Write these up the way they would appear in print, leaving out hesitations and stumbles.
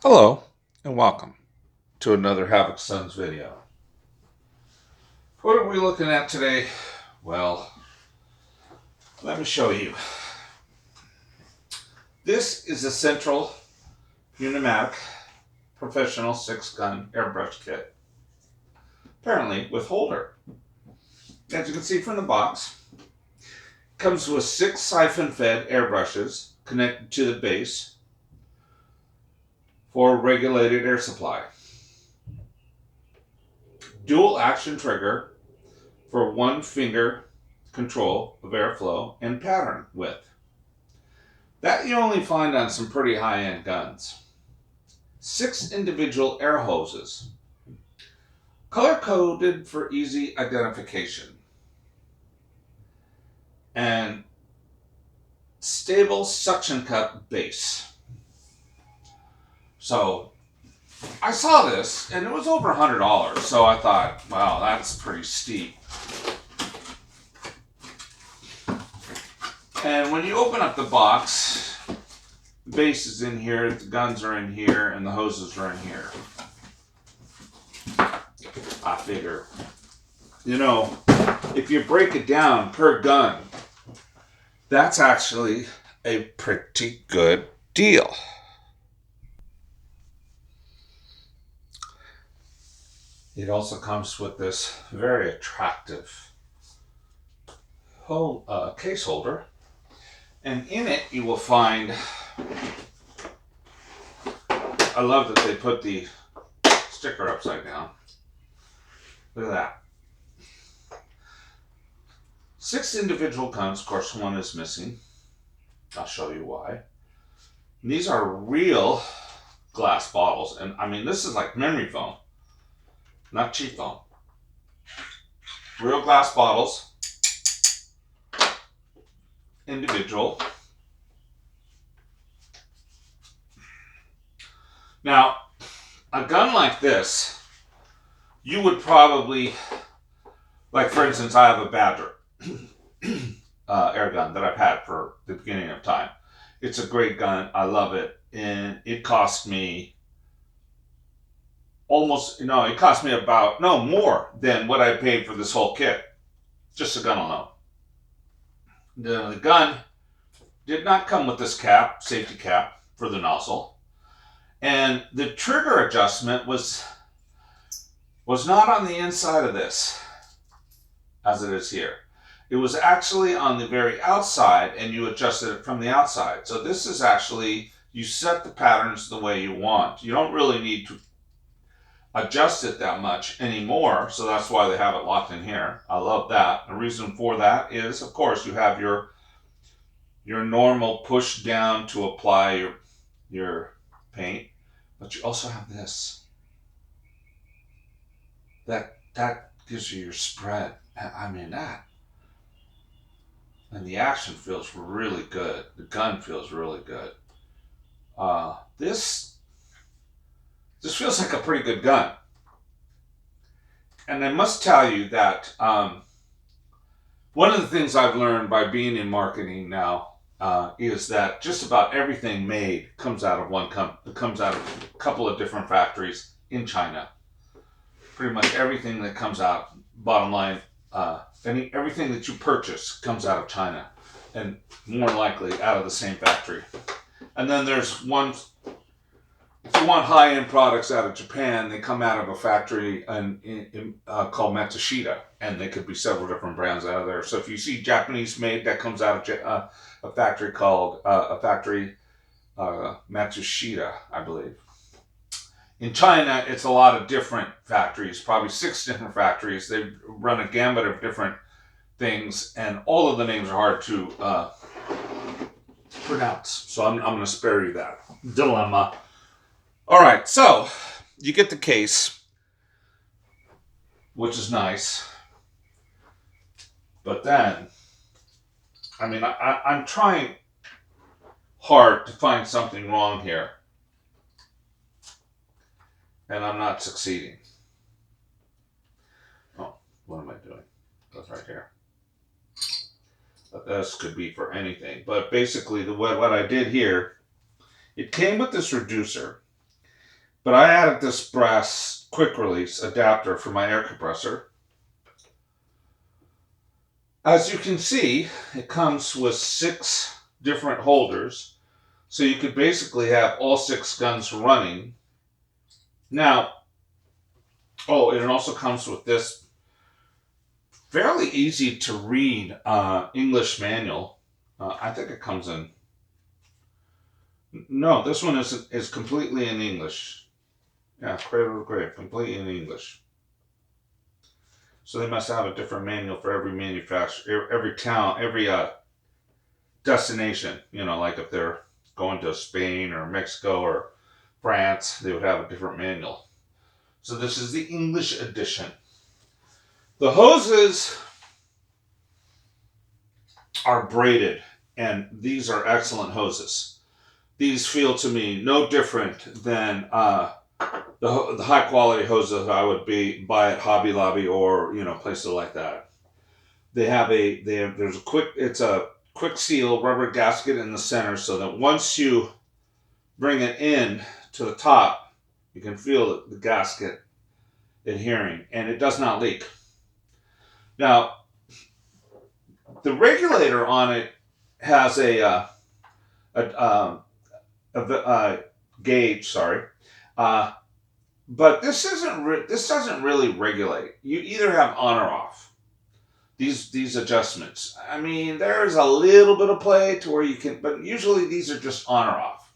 Hello and welcome to another Havoc Sons video. What are we looking at today? Well, let me show you. This is a Central Unimatic Professional 6-gun airbrush kit, apparently with holder. As you can see from the box, it comes with 6 siphon-fed airbrushes connected to the base for regulated air supply. Dual action trigger for 1-finger control of airflow and pattern width. That you only find on some pretty high-end guns. 6 individual air hoses, color-coded for easy identification, and stable suction cup base. So I saw this and it was over $100, so I thought, wow, that's pretty steep. And when you open up the box, the base is in here, the guns are in here, and the hoses are in here. I figure, if you break it down per gun, that's actually a pretty good deal. It also comes with this very attractive case holder. And in it, you will find, I love that they put the sticker upside down. Look at that. 6 individual guns, of course, 1 is missing. I'll show you why. And these are real glass bottles. And I mean, this is like memory foam, not cheap foam. Real glass bottles. Individual. Now, a gun like this, you would probably, like for instance, I have a Badger air gun that I've had for the beginning of time. It's a great gun. I love it. And it cost me it cost me about, more than what I paid for this whole kit. Just the gun alone. The gun did not come with this cap, safety cap for the nozzle. And the trigger adjustment was not on the inside of this, as it is here. It was actually on the very outside, and you adjusted it from the outside. So this is actually, you set the patterns the way you want. You don't really need to adjust it that much anymore, so that's why they have it locked in here. I love that. The reason for that is, of course, you have your normal push down to apply your paint, but you also have this. That gives you your spread. I mean that. And the action feels really good. The gun feels really good. This feels like a pretty good gun. And I must tell you that one of the things I've learned by being in marketing now is that just about everything made comes out of comes out of a couple of different factories in China. Pretty much everything that comes out, bottom line, everything that you purchase comes out of China, and more likely out of the same factory. And then there's one, if you want high-end products out of Japan, they come out of a factory called Matsushita, and they could be several different brands out of there. So if you see Japanese made, that comes out of a factory called Matsushita, I believe. In China, it's a lot of different factories, probably 6 different factories. They run a gambit of different things, and all of the names are hard to pronounce. So I'm going to spare you that dilemma. All right, so you get the case, which is nice. But then, I mean, I'm trying hard to find something wrong here, and I'm not succeeding. Oh, what am I doing? That's right here. But this could be for anything. But basically, what I did here, it came with this reducer. But I added this brass quick release adapter for my air compressor. As you can see, it comes with 6 different holders, so you could basically have all 6 guns running. Now, oh, and it also comes with this fairly easy to read English manual. I think it comes in. No, this one is completely in English. Yeah, cradle to grave, completely in English. So they must have a different manual for every manufacturer, every town, every destination. You know, like if they're going to Spain or Mexico or France, they would have a different manual. So this is the English edition. The hoses are braided, and these are excellent hoses. These feel to me no different than the high quality hoses I would buy at Hobby Lobby or places like that. There's a quick seal rubber gasket in the center, so that once you bring it in to the top, you can feel the gasket adhering, and it does not leak. Now, the regulator on it has a gauge, sorry, but this doesn't really regulate. You either have on or off these adjustments. I mean, there's a little bit of play to where you can, but usually these are just on or off.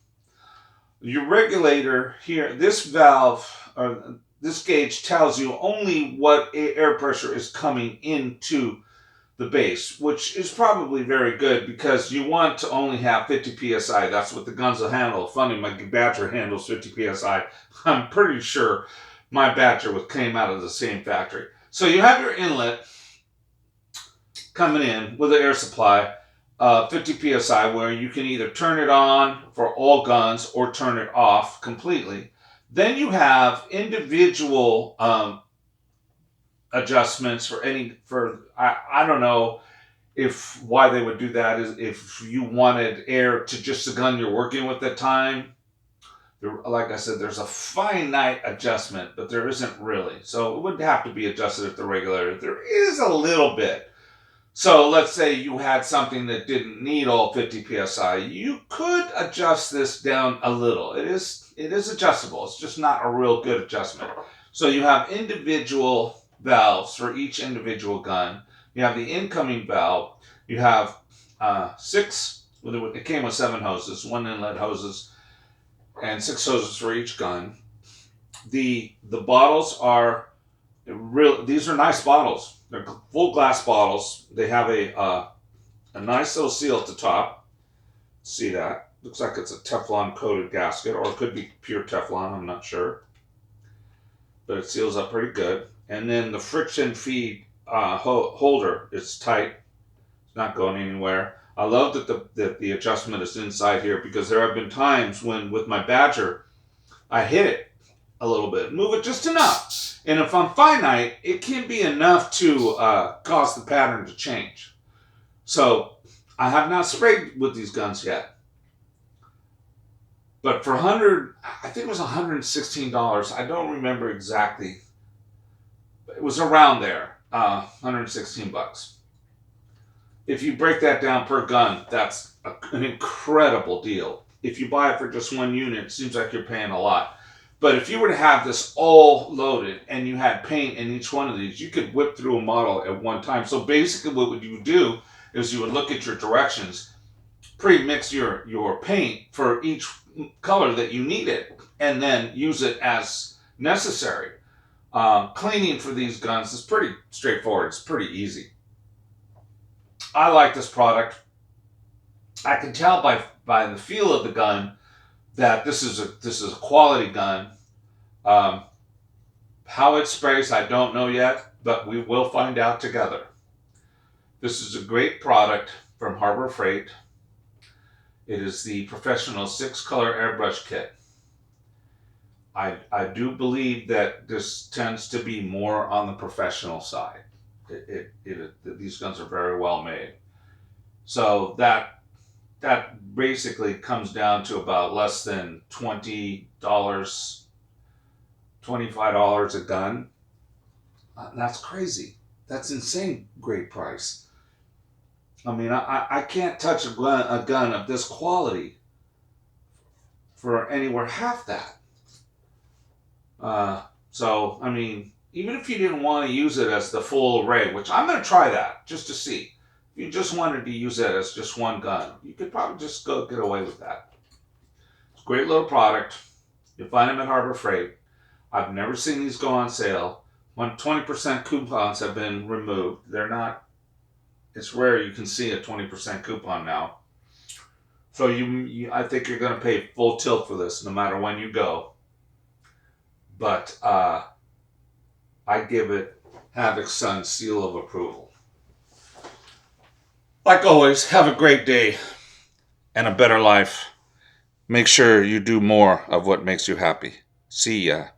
Your regulator here, this valve or this gauge tells you only what air pressure is coming into the base, which is probably very good because you want to only have 50 psi. That's what the guns will handle. Funny, my Badger handles 50 psi. I'm pretty sure my Badger came out of the same factory. So you have your inlet coming in with an air supply, 50 psi, where you can either turn it on for all guns or turn it off completely. Then you have individual adjustments for I don't know if why they would do that is if you wanted air to just the gun you're working with at the time. Like I said, there's a finite adjustment, but there isn't really. So it would have to be adjusted at the regulator. There is a little bit. So let's say you had something that didn't need all 50 psi. You could adjust this down a little. It is adjustable. It's just not a real good adjustment. So you have individual valves for each individual gun. You have the incoming valve. You have 6. It came with 7 hoses, 1 inlet hoses, and 6 hoses for each gun. The bottles are real. These are nice bottles. They're full glass bottles. They have a nice little seal at the top. See that? Looks like it's a Teflon coated gasket, or it could be pure Teflon. I'm not sure, but it seals up pretty good. And then the friction feed holder is tight. It's not going anywhere. I love that the adjustment is inside here because there have been times when with my Badger, I hit it a little bit, move it just enough. And if I'm finite, it can be enough to cause the pattern to change. So I have not sprayed with these guns yet. But for I think it was $116. I don't remember exactly. It was around there, 116 bucks. If you break that down per gun, that's an incredible deal. If you buy it for just one unit, it seems like you're paying a lot. But if you were to have this all loaded and you had paint in each one of these, you could whip through a model at one time. So basically what you would do is you would look at your directions, pre-mix your paint for each color that you needed, and then use it as necessary. Cleaning for these guns is pretty straightforward. It's pretty easy. I like this product. I can tell by the feel of the gun that this is a quality gun. How it sprays, I don't know yet, but we will find out together. This is a great product from Harbor Freight. It is the Professional 6-color airbrush kit. I do believe that this tends to be more on the professional side. These guns are very well made. So that basically comes down to about less than $20 $25 a gun. That's crazy. That's insane. Great price. I mean, I can't touch a gun of this quality for anywhere half that. So, I mean, even if you didn't want to use it as the full array, which I'm going to try that just to see. If you just wanted to use it as just one gun, you could probably just go get away with that. It's a great little product. You'll find them at Harbor Freight. I've never seen these go on sale. When 20% coupons have been removed, they're not, it's rare you can see a 20% coupon now. So I think you're going to pay full tilt for this no matter when you go. But I give it Havoc's Son seal of approval. Like always, have a great day and a better life. Make sure you do more of what makes you happy. See ya.